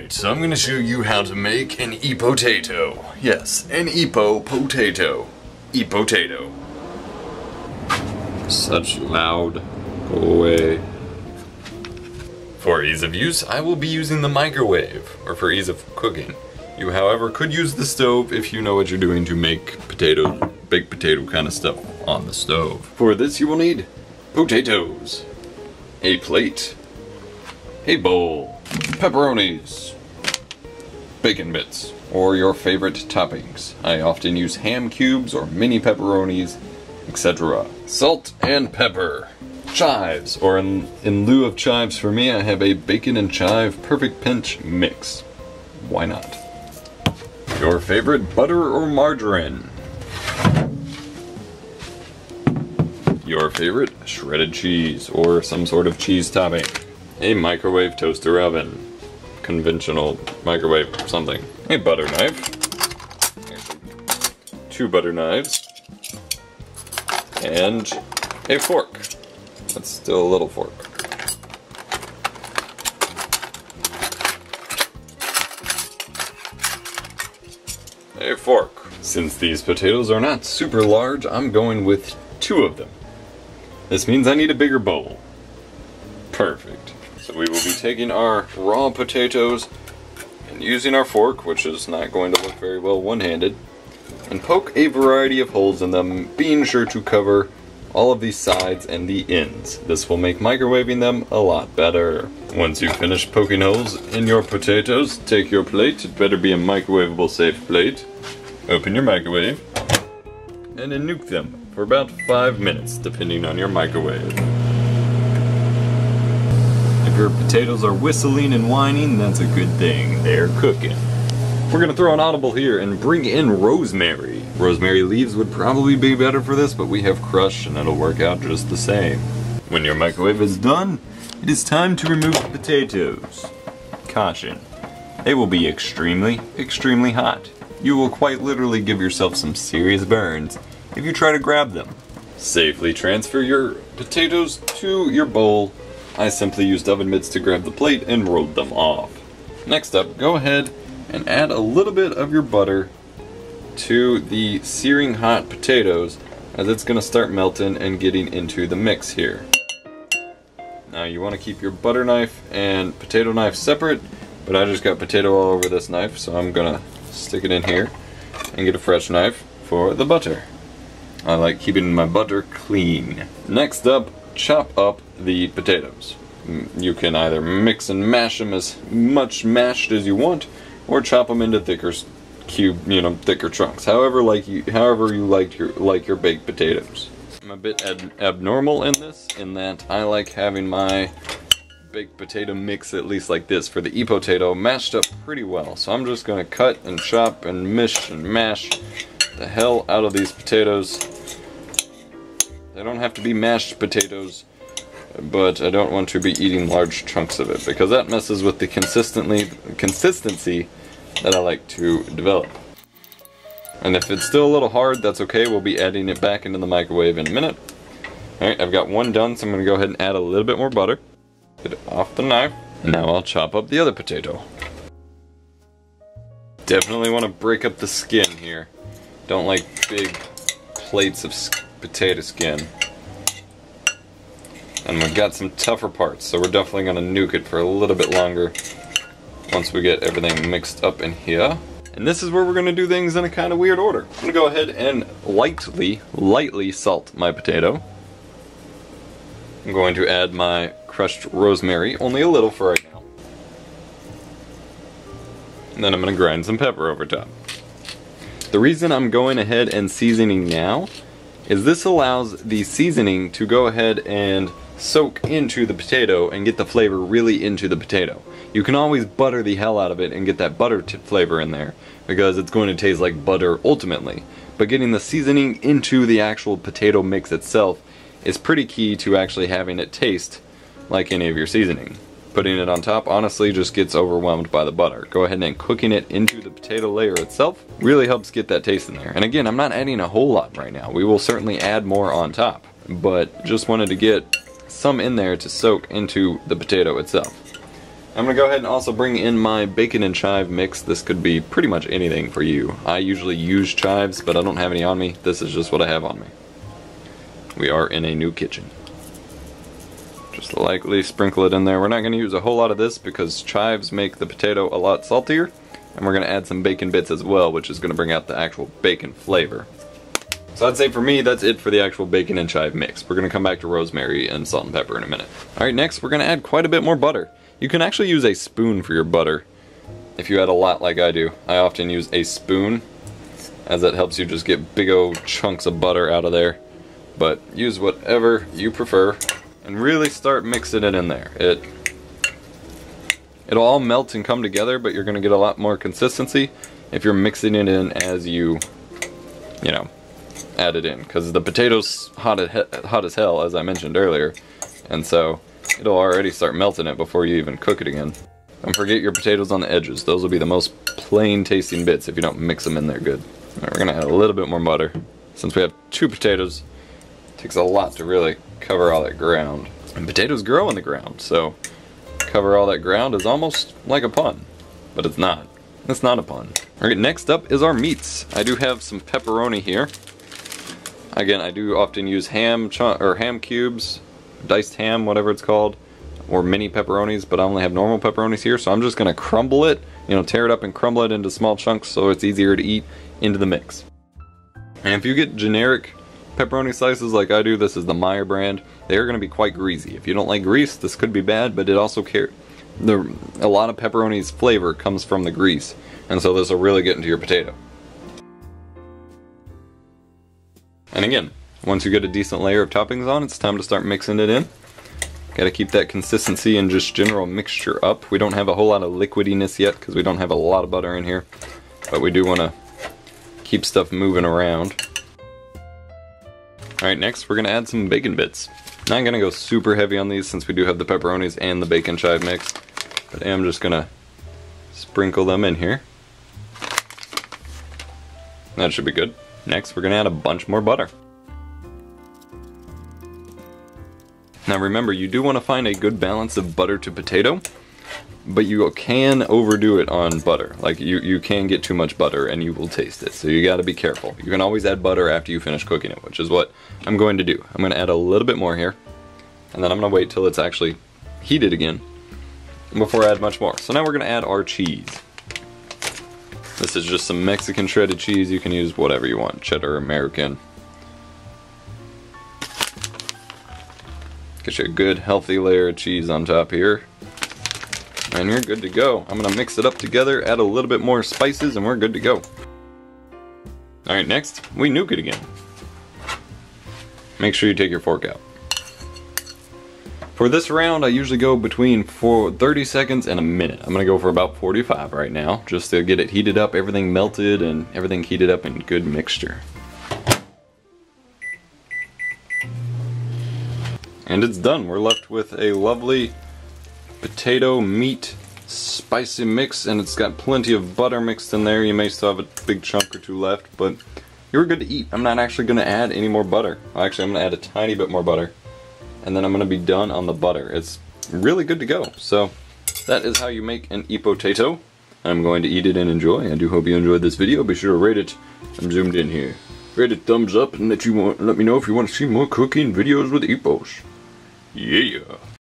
Alright, so I'm gonna show you how to make an Epotato. Yes, an Epotato. Epotato. Such loud. Go away. For ease of use, I will be using the microwave, or for ease of cooking. You, however, could use the stove if you know what you're doing to make potatoes, baked potato kind of stuff on the stove. For this, you will need potatoes, a plate, a bowl, pepperonis, bacon bits, or your favorite toppings. I often use ham cubes or mini pepperonis, etc. Salt and pepper. Chives, or in lieu of chives for me, I have a bacon and chive perfect pinch mix. Why not? Your favorite butter or margarine. Your favorite shredded cheese, or some sort of cheese topping. A microwave toaster oven. Conventional microwave something. A butter knife. 2 butter knives. And a fork. That's still a little fork. A fork. Since these potatoes are not super large, I'm going with 2 of them. This means I need a bigger bowl. Perfect. So we will be taking our raw potatoes and using our fork, which is not going to look very well one-handed, and poke a variety of holes in them, being sure to cover all of the sides and the ends. This will make microwaving them a lot better. Once you finish poking holes in your potatoes, take your plate. It better be a microwavable safe plate. Open your microwave and then nuke them for about 5 minutes, depending on your microwave. If your potatoes are whistling and whining, that's a good thing. They're cooking. We're gonna throw an audible here and bring in rosemary. Rosemary leaves would probably be better for this, but we have crushed and it'll work out just the same. When your microwave is done, it is time to remove the potatoes. Caution, they will be extremely, extremely hot. You will quite literally give yourself some serious burns if you try to grab them. Safely transfer your potatoes to your bowl. I simply used oven mitts to grab the plate and rolled them off. Next up, go ahead and add a little bit of your butter to the searing hot potatoes, as it's going to start melting and getting into the mix here. Now you want to keep your butter knife and potato knife separate, but I just got potato all over this knife, so I'm going to stick it in here and get a fresh knife for the butter. I like keeping my butter clean. Next up, chop up the potatoes. You can either mix and mash them as much mashed as you want, or chop them into thicker thicker chunks. However you like your baked potatoes. I'm a bit abnormal in this, in that I like having my baked potato mix, at least like this, for the Epotato, mashed up pretty well. So I'm just gonna cut and chop and mish and mash the hell out of these potatoes. They don't have to be mashed potatoes, but I don't want to be eating large chunks of it, because that messes with the consistency that I like to develop. And if it's still a little hard, that's okay. We'll be adding it back into the microwave in a minute. Alright, I've got one done, so I'm going to go ahead and add a little bit more butter. Get it off the knife. Now I'll chop up the other potato. Definitely want to break up the skin here. Don't like big plates of potato skin. And we've got some tougher parts, so we're definitely going to nuke it for a little bit longer once we get everything mixed up in here. And this is where we're going to do things in a kind of weird order. I'm going to go ahead and lightly salt my potato. I'm going to add my crushed rosemary, only a little for right now. And then I'm going to grind some pepper over top. The reason I'm going ahead and seasoning now is this allows the seasoning to go ahead and soak into the potato and get the flavor really into the potato. You can always butter the hell out of it and get that butter flavor in there, because it's going to taste like butter ultimately. But getting the seasoning into the actual potato mix itself is pretty key to actually having it taste like any of your seasoning. Putting it on top honestly just gets overwhelmed by the butter. Go ahead and cooking it into the potato layer itself really helps get that taste in there. And again, I'm not adding a whole lot right now. We will certainly add more on top, but just wanted to get some in there to soak into the potato itself. I'm gonna go ahead and also bring in my bacon and chive mix. This could be pretty much anything for you. I usually use chives, but I don't have any on me. This is just what I have on me. We are in a new kitchen. Just lightly sprinkle it in there. We're not gonna use a whole lot of this because chives make the potato a lot saltier, and we're gonna add some bacon bits as well, which is gonna bring out the actual bacon flavor. So I'd say for me, that's it for the actual bacon and chive mix. We're gonna come back to rosemary and salt and pepper in a minute. Alright, next we're gonna add quite a bit more butter. You can actually use a spoon for your butter. If you add a lot like I do, I often use a spoon, as that helps you just get big old chunks of butter out of there. But use whatever you prefer, and really start mixing it in there. It'll all melt and come together, but you're gonna get a lot more consistency if you're mixing it in as you know, add it in, because the potato's hot as hell, as I mentioned earlier, and so it'll already start melting it before you even cook it again. Don't forget your potatoes on the edges. Those will be the most plain tasting bits if you don't mix them in there good. Alright, we're gonna add a little bit more butter. Since we have 2 potatoes, it takes a lot to really cover all that ground. And potatoes grow in the ground, so cover all that ground is almost like a pun, but it's not. It's not a pun. Alright, next up is our meats. I do have some pepperoni here. Again, I do often use ham cubes, diced ham, whatever it's called, or mini pepperonis, but I only have normal pepperonis here, so I'm just gonna crumble it, tear it up and crumble it into small chunks so it's easier to eat into the mix. And if you get generic pepperoni slices like I do, this is the Meyer brand, they are gonna be quite greasy. If you don't like grease, this could be bad, but it also a lot of pepperoni's flavor comes from the grease, and so this will really get into your potato. And again, once you get a decent layer of toppings on, it's time to start mixing it in. Gotta keep that consistency and just general mixture up. We don't have a whole lot of liquidiness yet because we don't have a lot of butter in here, but we do want to keep stuff moving around. Alright, next we're gonna add some bacon bits. Not gonna go super heavy on these since we do have the pepperonis and the bacon chive mix, but I am just gonna sprinkle them in here. That should be good. Next, we're going to add a bunch more butter. Now remember, you do want to find a good balance of butter to potato, but you can overdo it on butter. Like, you can get too much butter and you will taste it, so you got to be careful. You can always add butter after you finish cooking it, which is what I'm going to do. I'm going to add a little bit more here, and then I'm going to wait till it's actually heated again before I add much more. So now we're going to add our cheese. This is just some Mexican shredded cheese. You can use whatever you want, cheddar, American. Get you a good healthy layer of cheese on top here. And you're good to go. I'm gonna mix it up together, add a little bit more spices, and we're good to go. Alright, next, we nuke it again. Make sure you take your fork out. For this round, I usually go between 30 seconds and a minute. I'm gonna go for about 45 right now, just to get it heated up, everything melted, and everything heated up in good mixture. And it's done. We're left with a lovely potato meat spicy mix, and it's got plenty of butter mixed in there. You may still have a big chunk or two left, but you're good to eat. I'm not actually gonna add any more butter. Actually, I'm gonna add a tiny bit more butter, and then I'm going to be done on the butter. It's really good to go. So that is how you make an Epotato. I'm going to eat it and enjoy. I do hope you enjoyed this video. Be sure to rate it. I'm zoomed in here. Rate it thumbs up and let me know if you want to see more cooking videos with Epos. Yeah.